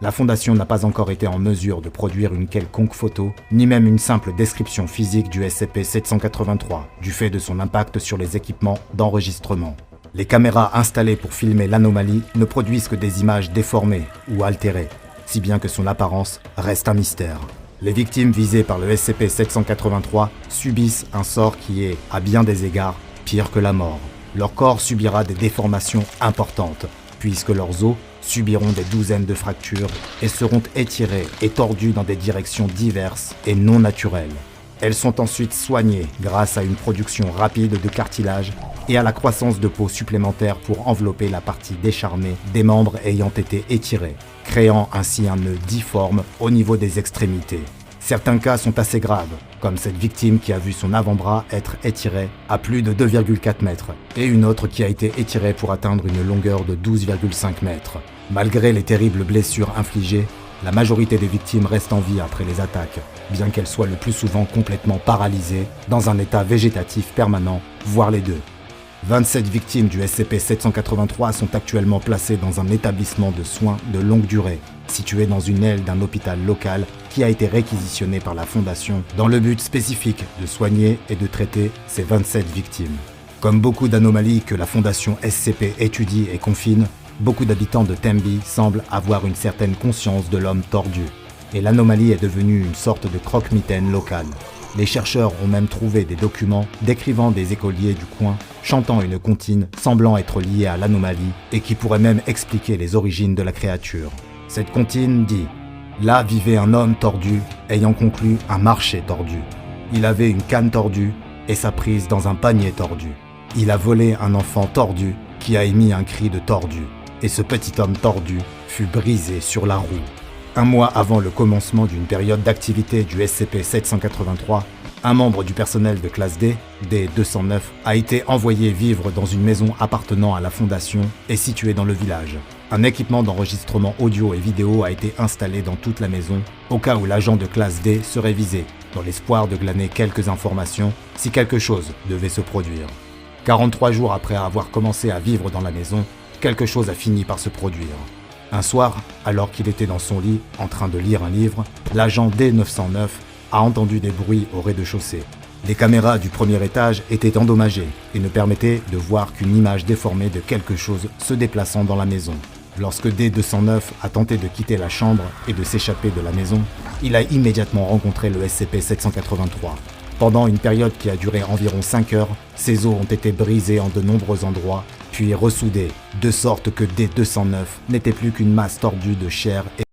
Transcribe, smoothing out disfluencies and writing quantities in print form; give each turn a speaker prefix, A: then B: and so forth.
A: La Fondation n'a pas encore été en mesure de produire une quelconque photo, ni même une simple description physique du SCP-783, du fait de son impact sur les équipements d'enregistrement. Les caméras installées pour filmer l'anomalie ne produisent que des images déformées ou altérées, si bien que son apparence reste un mystère. Les victimes visées par le SCP-783 subissent un sort qui est, à bien des égards, pire que la mort. Leur corps subira des déformations importantes, puisque leurs os subiront des douzaines de fractures et seront étirés et tordus dans des directions diverses et non naturelles. Elles sont ensuite soignées grâce à une production rapide de cartilage et à la croissance de peau supplémentaire pour envelopper la partie décharnée des membres ayant été étirés, créant ainsi un nœud difforme au niveau des extrémités. Certains cas sont assez graves, comme cette victime qui a vu son avant-bras être étiré à plus de 2,4 mètres, et une autre qui a été étirée pour atteindre une longueur de 12,5 mètres. Malgré les terribles blessures infligées, la majorité des victimes restent en vie après les attaques, bien qu'elles soient le plus souvent complètement paralysées, dans un état végétatif permanent, voire les deux. 27 victimes du SCP-783 sont actuellement placées dans un établissement de soins de longue durée, situé dans une aile d'un hôpital local qui a été réquisitionné par la Fondation dans le but spécifique de soigner et de traiter ces 27 victimes. Comme beaucoup d'anomalies que la Fondation SCP étudie et confine, beaucoup d'habitants de Tembi semblent avoir une certaine conscience de l'homme tordu, et l'anomalie est devenue une sorte de croque-mitaine locale. Les chercheurs ont même trouvé des documents décrivant des écoliers du coin chantant une comptine semblant être liée à l'anomalie et qui pourrait même expliquer les origines de la créature. Cette comptine dit « Là vivait un homme tordu ayant conclu un marché tordu. Il avait une canne tordue et sa prise dans un panier tordu. Il a volé un enfant tordu qui a émis un cri de tordu. Et ce petit homme tordu fut brisé sur la roue. » Un mois avant le commencement d'une période d'activité du SCP-783, un membre du personnel de classe D, D-209, a été envoyé vivre dans une maison appartenant à la Fondation et située dans le village. Un équipement d'enregistrement audio et vidéo a été installé dans toute la maison, au cas où l'agent de classe D serait visé, dans l'espoir de glaner quelques informations si quelque chose devait se produire. 43 jours après avoir commencé à vivre dans la maison, quelque chose a fini par se produire. Un soir, alors qu'il était dans son lit, en train de lire un livre, l'agent D909 a entendu des bruits au rez-de-chaussée. Les caméras du premier étage étaient endommagées et ne permettaient de voir qu'une image déformée de quelque chose se déplaçant dans la maison. Lorsque D209 a tenté de quitter la chambre et de s'échapper de la maison, il a immédiatement rencontré le SCP-783. Pendant une période qui a duré environ 5 heures, ses os ont été brisés en de nombreux endroits, puis ressoudés, de sorte que D209 n'était plus qu'une masse tordue de chair et